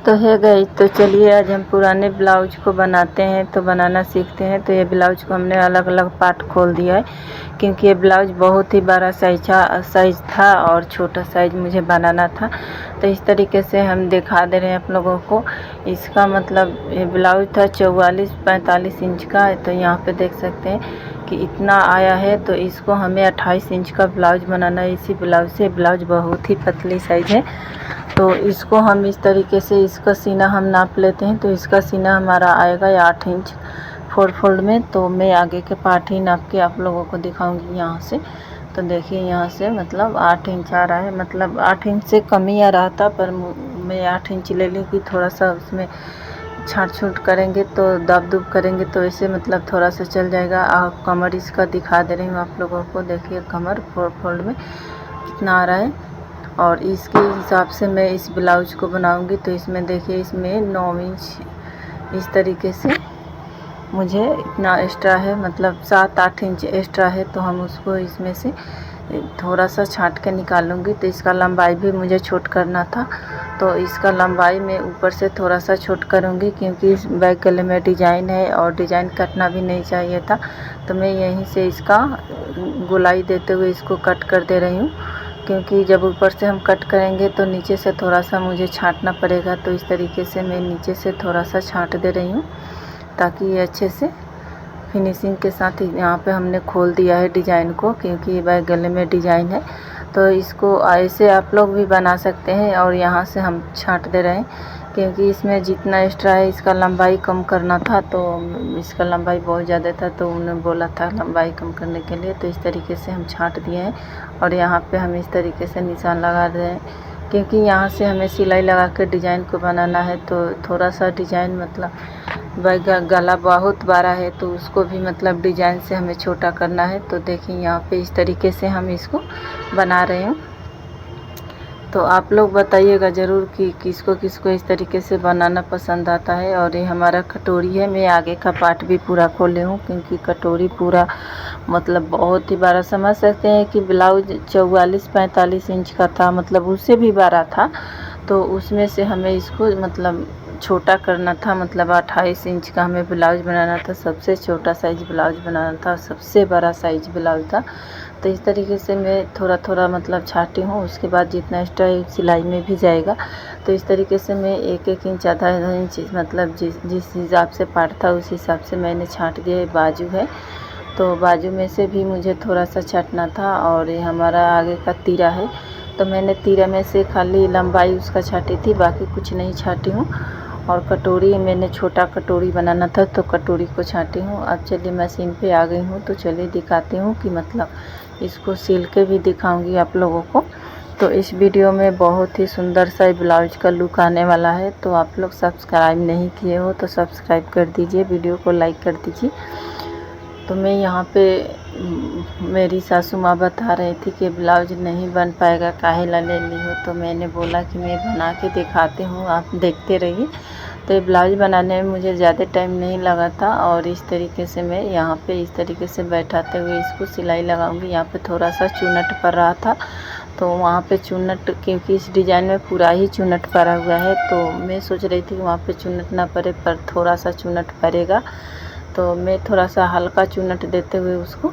तो है गई। तो चलिए आज हम पुराने ब्लाउज को बनाते हैं, तो बनाना सीखते हैं। तो ये ब्लाउज को हमने अलग अलग पार्ट खोल दिया है, क्योंकि ये ब्लाउज बहुत ही बड़ा साइज था और छोटा साइज मुझे बनाना था। तो इस तरीके से हम दिखा दे रहे हैं आप लोगों को। इसका मतलब ये ब्लाउज था 44-45 इंच का। तो यहाँ पे देख सकते हैं कि इतना आया है। तो इसको हमें 28 इंच का ब्लाउज बनाना है। इसी ब्लाउज से ब्लाउज बहुत ही पतली साइज है। तो इसको हम इस तरीके से इसका सीना हम नाप लेते हैं। तो इसका सीना हमारा आएगा 8 इंच 4 फोल्ड में। तो मैं आगे के पार्ट ही नाप के आप लोगों को दिखाऊंगी यहाँ से। तो देखिए यहाँ से मतलब 8 इंच आ रहा है, मतलब 8 इंच से कम ही आ रहा था, पर मैं 8 इंच ले ली कि थोड़ा सा उसमें छाट छूट करेंगे तो दब दुब करेंगे तो ऐसे मतलब थोड़ा सा चल जाएगा। कमर इसका दिखा दे रही हूँ आप लोगों को। देखिए कमर 4 फोल्ड में कितना आ रहा है, और इसके हिसाब से मैं इस ब्लाउज को बनाऊंगी। तो इसमें देखिए इसमें 9 इंच इस तरीके से मुझे इतना एक्स्ट्रा है, मतलब 7-8 इंच एक्स्ट्रा है। तो हम उसको इसमें से थोड़ा सा छांट के निकालूंगी। तो इसका लंबाई भी मुझे छोट करना था, तो इसका लंबाई मैं ऊपर से थोड़ा सा छोट करूंगी, क्योंकि इस बैक गले में डिजाइन है और डिजाइन कटना भी नहीं चाहिए था। तो मैं यहीं से इसका गोलाई देते हुए इसको कट कर दे रही हूँ, क्योंकि जब ऊपर से हम कट करेंगे तो नीचे से थोड़ा सा मुझे छांटना पड़ेगा। तो इस तरीके से मैं नीचे से थोड़ा सा छांट दे रही हूँ, ताकि ये अच्छे से फिनिशिंग के साथ यहाँ पे हमने खोल दिया है डिजाइन को, क्योंकि ये बैक गले में डिजाइन है। तो इसको ऐसे आप लोग भी बना सकते हैं, और यहाँ से हम छांट दे रहे हैं, क्योंकि इसमें जितना एक्स्ट्रा है इसका लंबाई कम करना था। तो इसका लंबाई बहुत ज़्यादा था, तो उन्होंने बोला था लंबाई कम करने के लिए। तो इस तरीके से हम छांट दिए हैं, और यहाँ पे हम इस तरीके से निशान लगा रहे हैं, क्योंकि यहाँ से हमें सिलाई लगा के डिज़ाइन को बनाना है। तो थोड़ा सा डिज़ाइन मतलब गला बहुत बड़ा है, तो उसको भी मतलब डिज़ाइन से हमें छोटा करना है। तो देखिए यहाँ पे इस तरीके से हम इसको बना रहे हैं। तो आप लोग बताइएगा ज़रूर कि किसको किसको इस तरीके से बनाना पसंद आता है। और ये हमारा कटोरी है, मैं आगे का पार्ट भी पूरा खोले हूँ, क्योंकि कटोरी पूरा मतलब बहुत ही बड़ा, समझ सकते हैं कि ब्लाउज 44-45 इंच का था, मतलब उससे भी बड़ा था। तो उसमें से हमें इसको मतलब छोटा करना था, मतलब 28 इंच का हमें ब्लाउज बनाना था। सबसे छोटा साइज ब्लाउज बनाना था, सबसे बड़ा साइज ब्लाउज था। तो इस तरीके से मैं थोड़ा थोड़ा मतलब छाटी हूँ, उसके बाद जितना एक्स्ट्रा सिलाई में भी जाएगा। तो इस तरीके से मैं 1-1 इंच आधा इंच मतलब जिस हिसाब से पार्ट था उस हिसाब से मैंने छाट दिया। बाजू है, तो बाजू में से भी मुझे थोड़ा सा छाटना था। और ये हमारा आगे का तीरा है, तो मैंने तीरा में से खाली लंबाई उसका छाटी थी, बाकी कुछ नहीं छाटी हूँ। और कटोरी मैंने छोटा कटोरी बनाना था, तो कटोरी को छाटी हूँ। अब चलिए मशीन पे आ गई हूँ, तो चलिए दिखाती हूँ कि मतलब इसको सिल के भी दिखाऊंगी आप लोगों को। तो इस वीडियो में बहुत ही सुंदर सा ब्लाउज का लुक आने वाला है। तो आप लोग सब्सक्राइब नहीं किए हो तो सब्सक्राइब कर दीजिए, वीडियो को लाइक कर दीजिए। तो मैं यहाँ पे मेरी सासू माँ बता रही थी कि ब्लाउज नहीं बन पाएगा, काहे ला ले ली हो। तो मैंने बोला कि मैं बना के दिखाती हूँ, आप देखते रहिए। तो ये ब्लाउज बनाने में मुझे ज़्यादा टाइम नहीं लगा था, और इस तरीके से मैं यहाँ पे इस तरीके से बैठाते हुए इसको सिलाई लगाऊंगी। यहाँ पे थोड़ा सा चुन्नट पड़ रहा था, तो वहाँ पे चुन्नट, क्योंकि इस डिज़ाइन में पूरा ही चुन्नट पड़ा हुआ है, तो मैं सोच रही थी कि वहाँ पे चुन्नट ना पड़े, पर थोड़ा सा चुन्नट पड़ेगा। तो मैं थोड़ा सा हल्का चुन्नट देते हुए उसको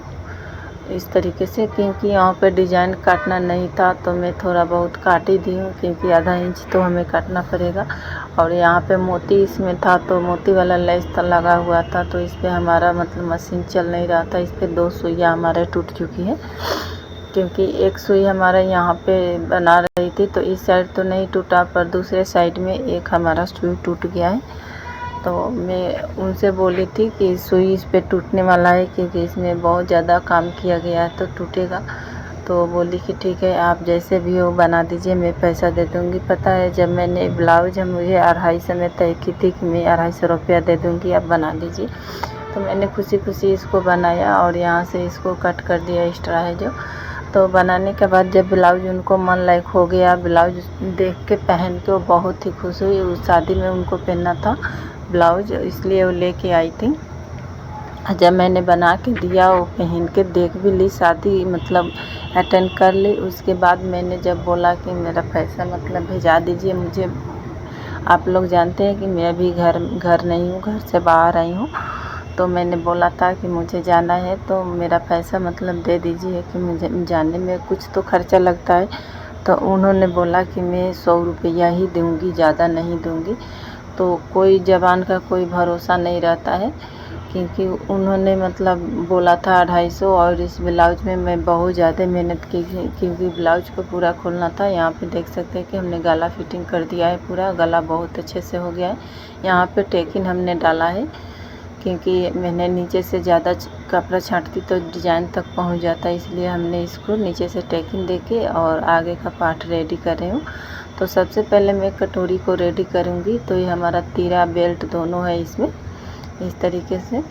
इस तरीके से, क्योंकि यहाँ पे डिज़ाइन काटना नहीं था, तो मैं थोड़ा बहुत काट ही दी हूँ, क्योंकि आधा इंच तो हमें काटना पड़ेगा। और यहाँ पे मोती इसमें था, तो मोती वाला लेस लगा हुआ था, तो इस पर हमारा मतलब मशीन चल नहीं रहा था। इस पर 2 सुइयाँ हमारे टूट चुकी है, क्योंकि एक सुई हमारा यहाँ पे बना रही थी, तो इस साइड तो नहीं टूटा, पर दूसरे साइड में एक हमारा सुई टूट गया है। तो मैं उनसे बोली थी कि सुई इस पे टूटने वाला है, क्योंकि इसमें बहुत ज़्यादा काम किया गया है, तो टूटेगा। तो बोली कि ठीक है, आप जैसे भी हो बना दीजिए, मैं पैसा दे दूँगी। पता है जब मैंने ब्लाउज मुझे 250 में तय की थी कि मैं 250 रुपया दे दूँगी, आप बना दीजिए। तो मैंने खुशी खुशी इसको बनाया, और यहाँ से इसको कट कर दिया एक्स्ट्रा है जो। तो बनाने के बाद जब ब्लाउज उनको मन लायक हो गया, ब्लाउज देख के पहन के वो बहुत ही खुश हुई। उस शादी में उनको पहनना था ब्लाउज, इसलिए वो लेके आई थी। जब मैंने बना के दिया, वो पहन के देख भी ली, शादी मतलब अटेंड कर ली। उसके बाद मैंने जब बोला कि मेरा पैसा मतलब भेजा दीजिए, मुझे आप लोग जानते हैं कि मैं अभी घर नहीं हूँ, घर से बाहर आई हूँ। तो मैंने बोला था कि मुझे जाना है तो मेरा पैसा मतलब दे दीजिए कि मुझे जाने में कुछ तो खर्चा लगता है। तो उन्होंने बोला कि मैं 100 रुपया ही दूँगी, ज़्यादा नहीं दूँगी। तो कोई ज़बान का कोई भरोसा नहीं रहता है, क्योंकि उन्होंने मतलब बोला था 250 और इस ब्लाउज में मैं बहुत ज़्यादा मेहनत की क्योंकि ब्लाउज को पूरा खोलना था। यहाँ पे देख सकते हैं कि हमने गला फिटिंग कर दिया है, पूरा गला बहुत अच्छे से हो गया है। यहाँ पे टेकिन हमने डाला है क्योंकि मैंने नीचे से ज़्यादा कपड़ा छाँटती तो डिज़ाइन तक पहुँच जाता है, इसलिए हमने इसको नीचे से टेकिन देके और आगे का पार्ट रेडी कर रही हूँ। तो सबसे पहले मैं कटोरी को रेडी करूँगी। तो ये हमारा तीरा बेल्ट दोनों है इसमें इस तरीके से।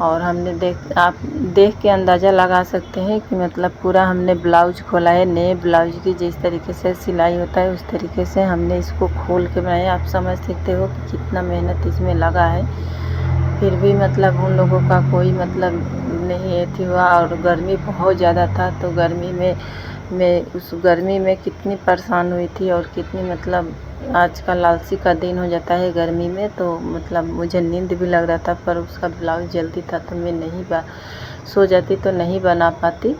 और हमने आप देख के अंदाज़ा लगा सकते हैं कि मतलब पूरा हमने ब्लाउज खोला है। नए ब्लाउज की जिस तरीके से सिलाई होता है उस तरीके से हमने इसको खोल के बनाया। आप समझ सकते हो कि कितना मेहनत इसमें लगा है। फिर भी मतलब उन लोगों का कोई मतलब नहीं ये हुआ। और गर्मी बहुत ज़्यादा था, तो गर्मी में मैं उस गर्मी में कितनी परेशान हुई थी और कितनी मतलब आजकल आलसी का दिन हो जाता है गर्मी में। तो मतलब मुझे नींद भी लग रहा था, पर उसका ब्लाउज जल्दी था तो मैं नहीं सो जाती तो नहीं बना पाती।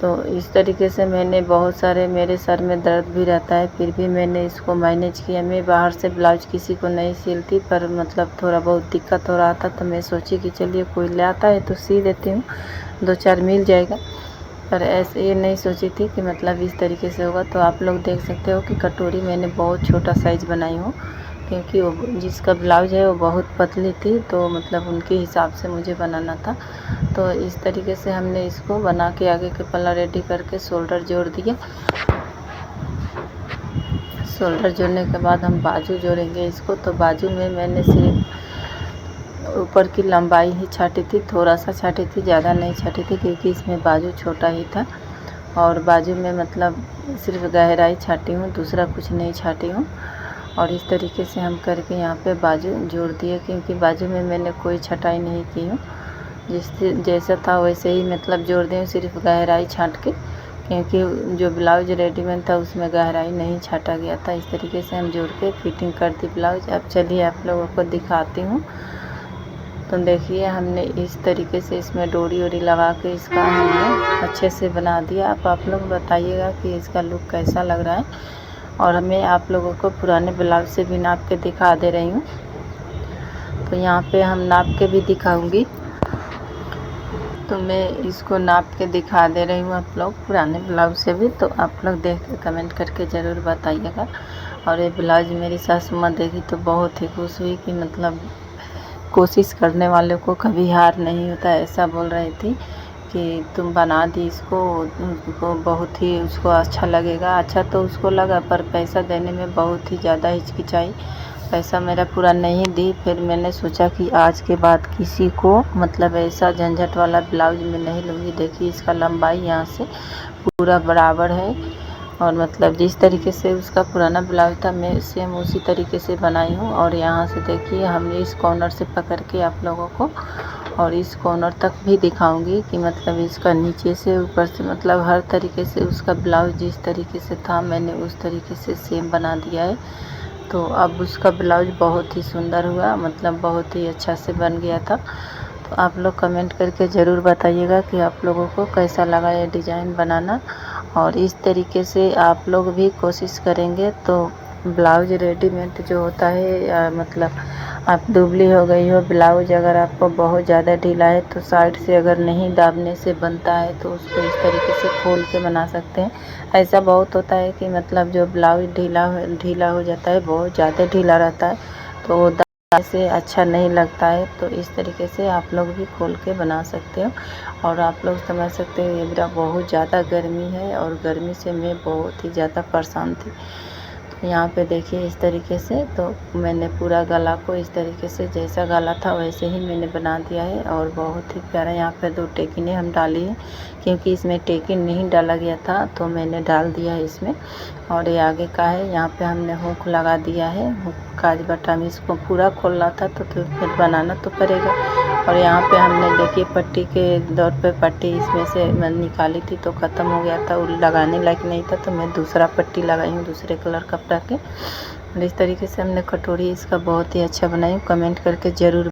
तो इस तरीके से मैंने बहुत सारे, मेरे सर में दर्द भी रहता है, फिर भी मैंने इसको मैनेज किया। मैं बाहर से ब्लाउज किसी को नहीं सिलती, पर मतलब थोड़ा बहुत दिक्कत हो रहा था तो मैं सोची कि चलिए कोई ले आता है तो सी देती हूँ, 2-4 मिल जाएगा। पर ऐसे ये नहीं सोची थी कि मतलब इस तरीके से होगा। तो आप लोग देख सकते हो कि कटोरी मैंने बहुत छोटा साइज़ बनाई हूँ, क्योंकि वो जिसका ब्लाउज है वो बहुत पतली थी, तो मतलब उनके हिसाब से मुझे बनाना था। तो इस तरीके से हमने इसको बना के आगे के पल्ला रेडी करके शोल्डर जोड़ दिया। शोल्डर जोड़ने के बाद हम बाजू जोड़ेंगे इसको। तो बाजू में मैंने सिर्फ ऊपर की लंबाई ही छाटी थी, थोड़ा सा छाटी थी, ज़्यादा नहीं छाटी थी, क्योंकि इसमें बाजू छोटा ही था। और बाजू में मतलब सिर्फ गहराई छाटी हूँ, दूसरा कुछ नहीं छाटी हूँ। और इस तरीके से हम करके यहाँ पे बाजू जोड़ दिए, क्योंकि बाजू में मैंने कोई छटाई नहीं की हूँ, जैसा था वैसे ही मतलब जोड़ दी हूँ, सिर्फ गहराई छाट के, क्योंकि जो ब्लाउज रेडीमेड था उसमें गहराई नहीं छाटा गया था। इस तरीके से हम जोड़ के फिटिंग कर दी ब्लाउज। अब चलिए आप लोगों को दिखाती हूँ। तो देखिए हमने इस तरीके से इसमें डोरी वोरी लगा के इसका हमने अच्छे से बना दिया। अब आप लोग बताइएगा कि इसका लुक कैसा लग रहा है। और मैं आप लोगों को पुराने ब्लाउज से भी नाप के दिखा दे रही हूँ। तो यहाँ पे हम नाप के भी दिखाऊंगी, तो मैं इसको नाप के दिखा दे रही हूँ आप लोग पुराने ब्लाउज से भी। तो आप लोग देख के कमेंट करके ज़रूर बताइएगा। और ये ब्लाउज मेरी सासू माँ देखी तो बहुत ही खुश हुई कि मतलब कोशिश करने वाले को कभी हार नहीं होता, ऐसा बोल रही थी कि तुम बना दी इसको, उनको बहुत ही उसको अच्छा लगेगा। अच्छा तो उसको लगा, पर पैसा देने में बहुत ही ज़्यादा हिचकिचाई, पैसा मेरा पूरा नहीं दी। फिर मैंने सोचा कि आज के बाद किसी को मतलब ऐसा झंझट वाला ब्लाउज में नहीं लूँगी। देखिए इसका लंबाई यहाँ से पूरा बराबर है, और मतलब जिस तरीके से उसका पुराना ब्लाउज था मैं सेम उसी तरीके से बनाई हूँ। और यहाँ से देखिए हमने इस कॉर्नर से पकड़ के आप लोगों को और इस कॉर्नर तक भी दिखाऊंगी कि मतलब इसका नीचे से ऊपर से मतलब हर तरीके से उसका ब्लाउज जिस तरीके से था मैंने उस तरीके से सेम बना दिया है। तो अब उसका ब्लाउज बहुत ही सुंदर हुआ, मतलब बहुत ही अच्छा से बन गया था। तो आप लोग कमेंट करके ज़रूर बताइएगा कि आप लोगों को कैसा लगा ये डिज़ाइन बनाना। और इस तरीके से आप लोग भी कोशिश करेंगे तो ब्लाउज रेडीमेड जो होता है मतलब आप दुबली हो गई हो ब्लाउज, अगर आपको बहुत ज़्यादा ढीला है तो साइड से अगर नहीं दाबने से बनता है तो उसको इस तरीके से खोल के बना सकते हैं। ऐसा बहुत होता है कि मतलब जो ब्लाउज ढीला हो जाता है, बहुत ज़्यादा ढीला रहता है, तो दाबने से अच्छा नहीं लगता है। तो इस तरीके से आप लोग भी खोल के बना सकते हो। और आप लोग समझ सकते हो ये मेरा बहुत ज़्यादा गर्मी है और गर्मी से मैं बहुत ही ज़्यादा परेशान थी। तो यहाँ पे देखिए इस तरीके से तो मैंने पूरा गला को इस तरीके से जैसा गला था वैसे ही मैंने बना दिया है। और बहुत ही प्यारा यहाँ पे 2 टेकिनें हम डाली हैं, क्योंकि इसमें टेकिन नहीं डाला गया था तो मैंने डाल दिया है इसमें। और ये आगे का है, यहाँ पे हमने हुक लगा दिया है, हुक काज बटा में इसको पूरा खोलना था तो फिर बनाना तो पड़ेगा। और यहाँ पे हमने देखिए पट्टी के दौर पे पट्टी इसमें से मैं निकाली थी तो ख़त्म हो गया था, वो लगाने लायक नहीं था, तो मैं दूसरा पट्टी लगाई हूँ दूसरे कलर कपड़ा के। और इस तरीके से हमने कटोरी इसका बहुत ही अच्छा बनाई, कमेंट करके ज़रूर